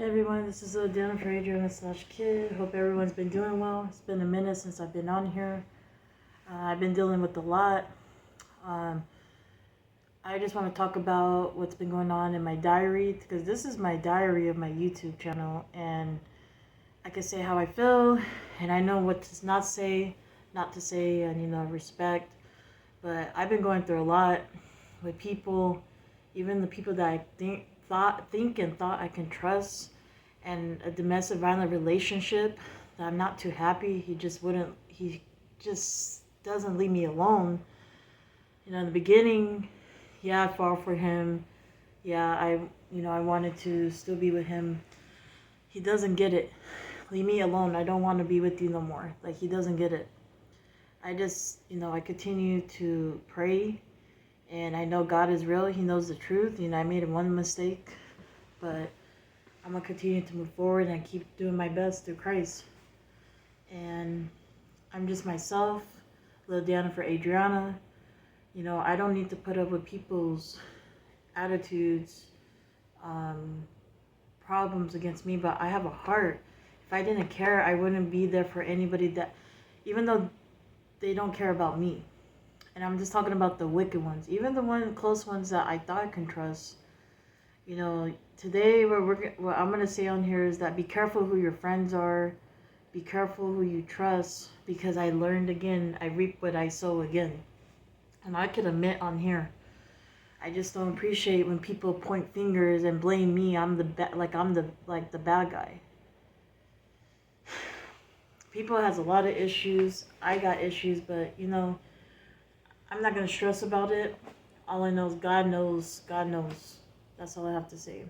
Hey everyone, this is Jennifer Adriana/Kid. Hope everyone's been doing well. It's been a minute since I've been on here. I've been dealing with a lot. Um, I just want to talk about what's been going on in my diary because this is my diary of my YouTube channel, and I can say how I feel, and I know what to not to say, and respect. But I've been going through a lot with people, even the people that I thought I can trust, and a domestic violent relationship that I'm not too happy. He just doesn't leave me alone. In the beginning, yeah, I fought for him. Yeah, I wanted to still be with him. He doesn't get it. Leave me alone. I don't want to be with you no more. Like, he doesn't get it. I just, I continue to pray, and I know God is real. He knows the truth. I made one mistake, but I'm going to continue to move forward and keep doing my best through Christ. And I'm just myself, little Diana for Adriana. I don't need to put up with people's attitudes, problems against me, but I have a heart. If I didn't care, I wouldn't be there for anybody that, even though they don't care about me. And I'm just talking about the wicked ones, even the close ones that I thought I can trust. Today what I'm going to say on here is that be careful who your friends are. Be careful who you trust, because I learned again, I reap what I sow again. And I can admit on here, I just don't appreciate when people point fingers and blame me. I'm the bad guy. People has a lot of issues. I got issues, but I'm not going to stress about it. All I know is God knows. God knows. That's all I have to say.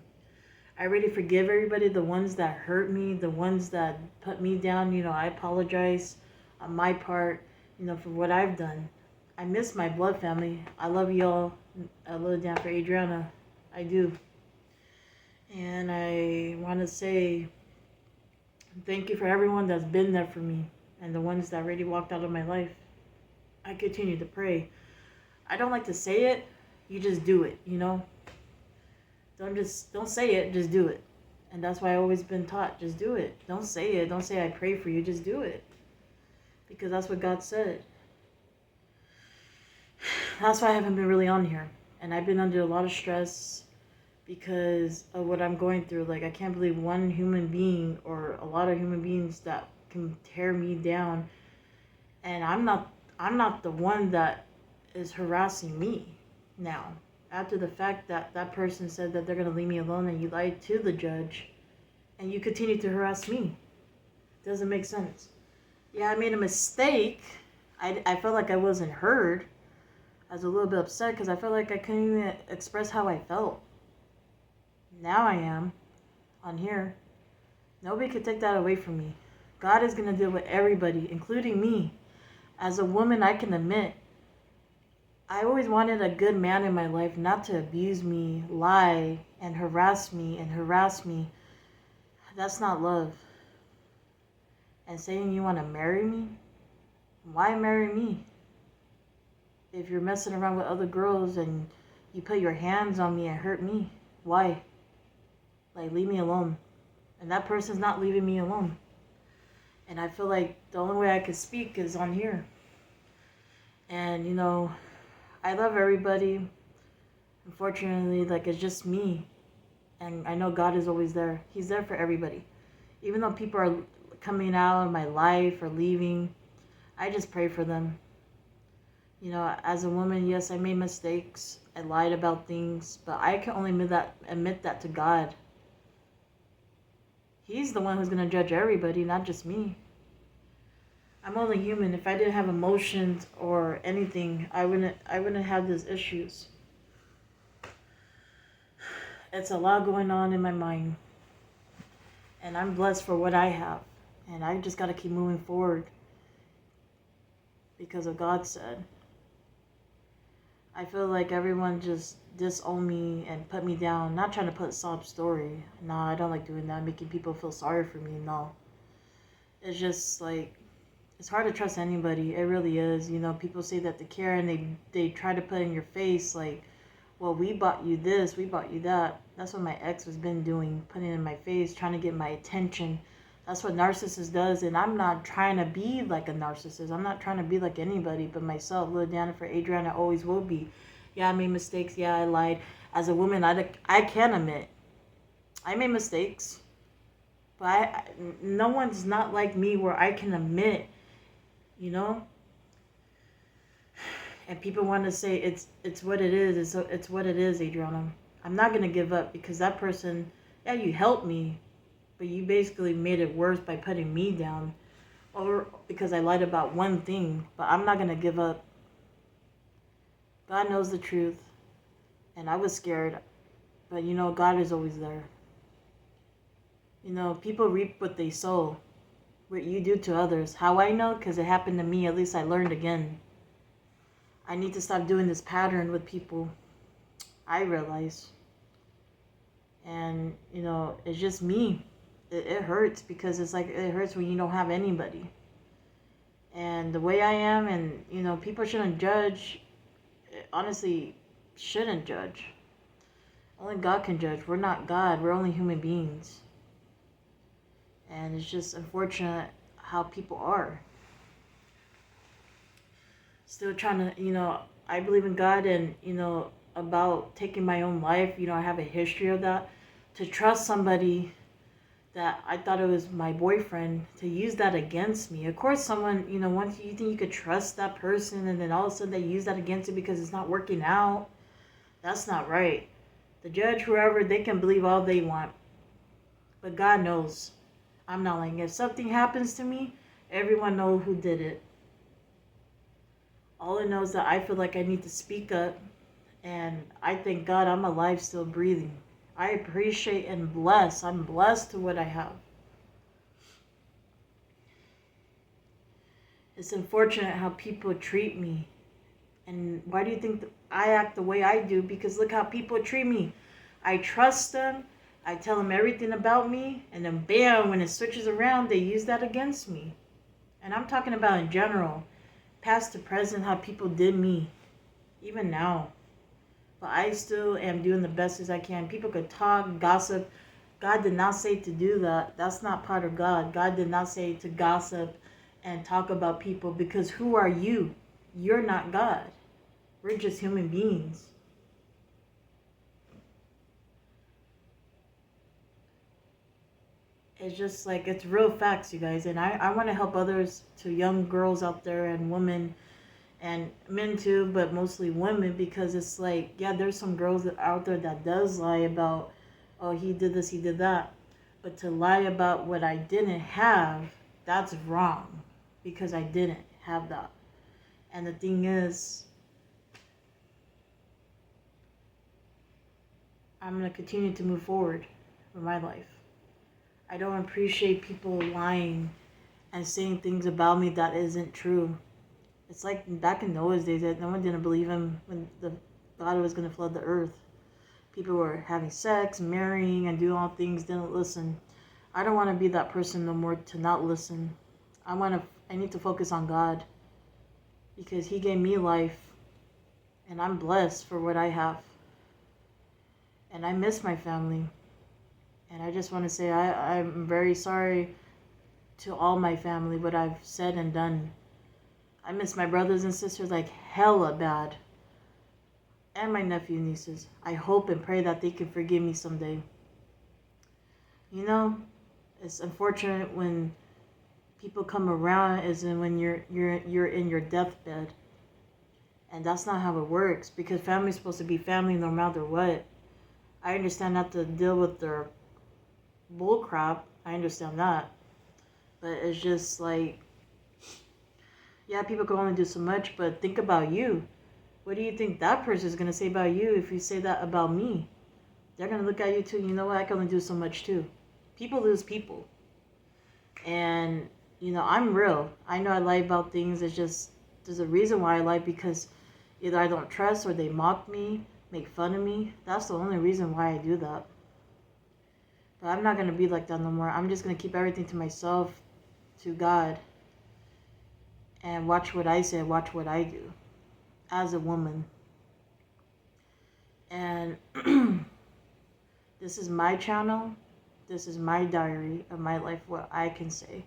I really forgive everybody, the ones that hurt me, the ones that put me down. I apologize on my part, for what I've done. I miss my blood family. I love y'all. I love down for Adriana. I do. And I want to say thank you for everyone that's been there for me, and the ones that already walked out of my life. I continue to pray. I don't like to say it. You just do it, Don't say it, just do it. And that's why I've always been taught, just do it. Don't say it. Don't say I pray for you, just do it. Because that's what God said. That's why I haven't been really on here. And I've been under a lot of stress because of what I'm going through. Like, I can't believe one human being or a lot of human beings that can tear me down. And I'm not the one that is harassing me now. After the fact that that person said that they're going to leave me alone, and you lied to the judge, and you continue to harass me. Doesn't make sense. Yeah, I made a mistake. I felt like I wasn't heard. I was a little bit upset because I felt like I couldn't even express how I felt. Now I am on here. Nobody could take that away from me. God is going to deal with everybody, including me. As a woman, I can admit, I always wanted a good man in my life, not to abuse me, lie, and harass me. That's not love. And saying you want to marry me? Why marry me? If you're messing around with other girls and you put your hands on me and hurt me, why? Like, leave me alone. And that person's not leaving me alone. And I feel like the only way I could speak is on here. And, I love everybody. Unfortunately, it's just me. And I know God is always there. He's there for everybody. Even though people are coming out of my life or leaving, I just pray for them. As a woman, yes, I made mistakes. I lied about things. But I can only admit that to God. He's the one who's going to judge everybody, not just me. I'm only human. If I didn't have emotions or anything, I wouldn't have these issues. It's a lot going on in my mind. And I'm blessed for what I have. And I just got to keep moving forward because of God said. I feel like everyone just disowned me and put me down. Not trying to put a sob story. No, I don't like doing that. Making people feel sorry for me. No. It's just like, it's hard to trust anybody. It really is. People say that they care, and they try to put in your face, like, well, we bought you this, we bought you that. That's what my ex has been doing, putting it in my face, trying to get my attention. That's what narcissist does, and I'm not trying to be like a narcissist. I'm not trying to be like anybody but myself. Lil Dana for Adriana always will be. Yeah, I made mistakes. Yeah, I lied. As a woman, I can admit I made mistakes, but no one's not like me where I can admit, you know. And people want to say it's what it is. It's what it is, Adriana. I'm not gonna give up because that person, yeah, you helped me, but you basically made it worse by putting me down, or because I lied about one thing. But I'm not gonna give up. God knows the truth, and I was scared, but you know, God is always there. You know, people reap what they sow. What you do to others. How I know? Because it happened to me. At least I learned again. I need to stop doing this pattern with people. I realize. And, you know, it's just me. It hurts because it's like it hurts when you don't have anybody. And the way I am, and, you know, people shouldn't judge. Honestly, shouldn't judge. Only God can judge. We're not God. We're only human beings. And it's just unfortunate how people are. Still trying to, you know, I believe in God and, you know, about taking my own life. You know, I have a history of that. To trust somebody that I thought it was my boyfriend, to use that against me. Of course, someone, you know, once you think you could trust that person and then all of a sudden they use that against you because it's not working out, that's not right. The judge, whoever, they can believe all they want. But God knows. I'm not lying. If something happens to me, everyone knows who did it. All I know is that I feel like I need to speak up, and I thank God I'm alive, still breathing. I appreciate and bless. I'm blessed to what I have. It's unfortunate how people treat me. And why do you think I act the way I do? Because look how people treat me. I trust them. I tell them everything about me. And then bam, when it switches around, they use that against me. And I'm talking about in general. Past to present, how people did me. Even now. But I still am doing the best as I can. People could talk, gossip. God did not say to do that. That's not part of God. God did not say to gossip and talk about people, because who are you? You're not God. We're just human beings. It's just like, it's real facts, you guys. And I want to help others, to young girls out there and women and men too, but mostly women, because it's like, yeah, there's some girls out there that does lie about, oh, he did this, he did that. But to lie about what I didn't have, that's wrong, because I didn't have that. And the thing is, I'm going to continue to move forward with my life. I don't appreciate people lying and saying things about me that isn't true. It's like back in Noah's days that no one didn't believe him when the God was going to flood the earth. People were having sex, marrying, and doing all things, didn't listen. I don't want to be that person no more, to not listen. I need to focus on God, because he gave me life, and I'm blessed for what I have. And I miss my family. And I just want to say I'm very sorry to all my family, what I've said and done. I miss my brothers and sisters like hella bad. And my nephew and nieces. I hope and pray that they can forgive me someday. You know, it's unfortunate when people come around as in when you're in your deathbed. And that's not how it works, because family's supposed to be family no matter what. I understand not to deal with their bull crap. I understand that. But it's just like, yeah, people can only do so much, but think about you. What do you think that person is going to say about you if you say that about me? They're going to look at you too. You know what? I can only do so much too. People lose people. And, you know, I'm real. I know I lie about things. It's just, there's a reason why I lie, because either I don't trust, or they mock me, make fun of me. That's the only reason why I do that. But I'm not going to be like that no more. I'm just going to keep everything to myself, to God. And watch what I say, watch what I do. As a woman. And this is my channel. This is my diary of my life, what I can say.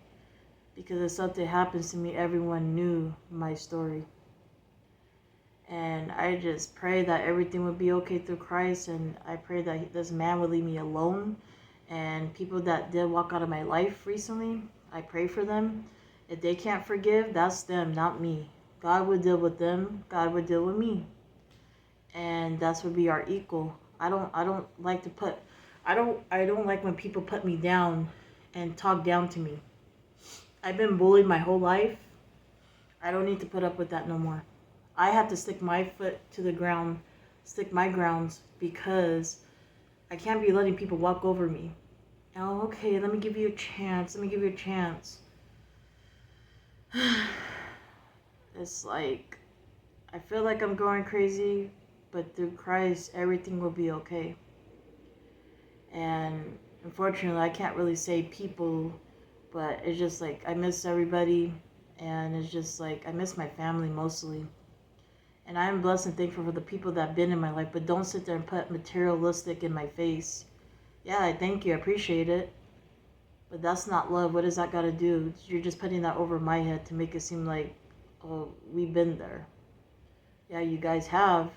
Because if something happens to me, everyone knew my story. And I just pray that everything would be okay through Christ. And I pray that this man would leave me alone. And people that did walk out of my life recently, I pray for them. If they can't forgive, that's them, not me. God would deal with them. God would deal with me. And that's would be our equal. I don't like to put I don't like when people put me down and talk down to me. I've been bullied my whole life. I don't need to put up with that no more. I have to stick my foot to the ground, stick my grounds, because I can't be letting people walk over me. Oh, okay, let me give you a chance. Let me give you a chance. It's like, I feel like I'm going crazy, but through Christ, everything will be okay. And unfortunately, I can't really say people, but it's just like, I miss everybody. And it's just like, I miss my family mostly. And I am blessed and thankful for the people that have been in my life, but don't sit there and put materialistic in my face. Yeah, I thank you, I appreciate it. But that's not love. What does that got to do? You're just putting that over my head to make it seem like, oh, we've been there. Yeah, you guys have.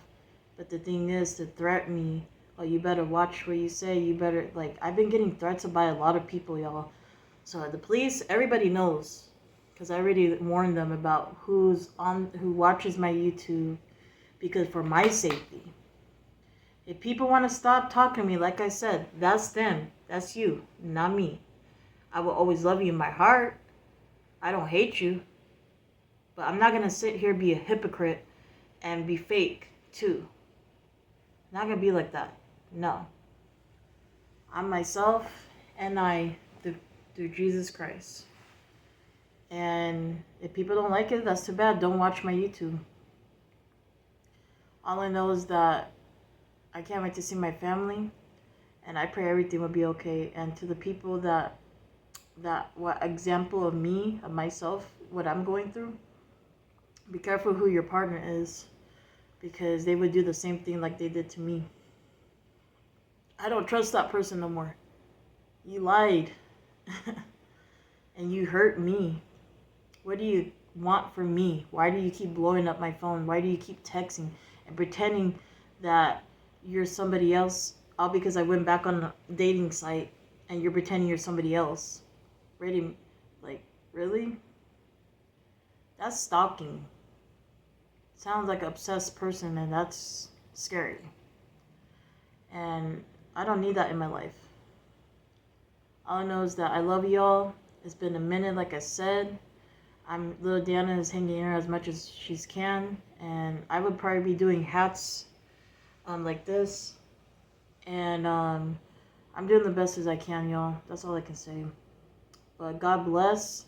But the thing is, to threaten me, oh, you better watch what you say. You better, like, I've been getting threats by a lot of people, y'all. So the police, everybody knows. Because I already warned them about who watches my YouTube. Because for my safety. If people want to stop talking to me, like I said, that's them. That's you, not me. I will always love you in my heart. I don't hate you. But I'm not going to sit here and be a hypocrite and be fake, too. Not going to be like that. No. I'm myself, and through Jesus Christ. And if people don't like it, that's too bad. Don't watch my YouTube. All I know is that I can't wait to see my family, and I pray everything will be okay. And to the people that what example of me, of myself, what I'm going through, be careful who your partner is, because they would do the same thing like they did to me. I don't trust that person no more. You lied. And you hurt me. What do you want from me? Why do you keep blowing up my phone? Why do you keep texting and pretending that you're somebody else, all because I went back on a dating site and you're pretending you're somebody else? Really? Like, really? That's stalking. Sounds like an obsessed person, and that's scary. And I don't need that in my life. All I know is that I love y'all. It's been a minute, like I said. Little Deanna is hanging in there as much as she can, and I would probably be doing hats like this. And I'm doing the best as I can, y'all. That's all I can say. But God bless.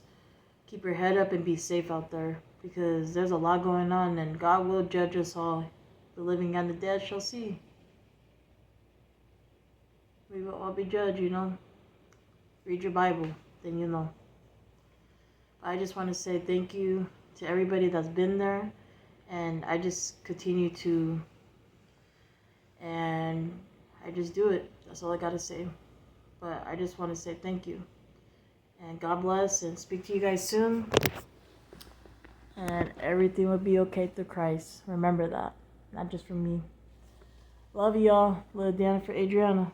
Keep your head up and be safe out there, because there's a lot going on, and God will judge us all. The living and the dead shall see. We will all be judged, you know. Read your Bible, then you know. I just want to say thank you to everybody that's been there, and I just continue to, and I just do it. That's all I gotta say. But I just want to say thank you, and God bless, and speak to you guys soon, and everything will be okay through Christ. Remember that, not just from me. Love y'all. Little Deanna for Adriana.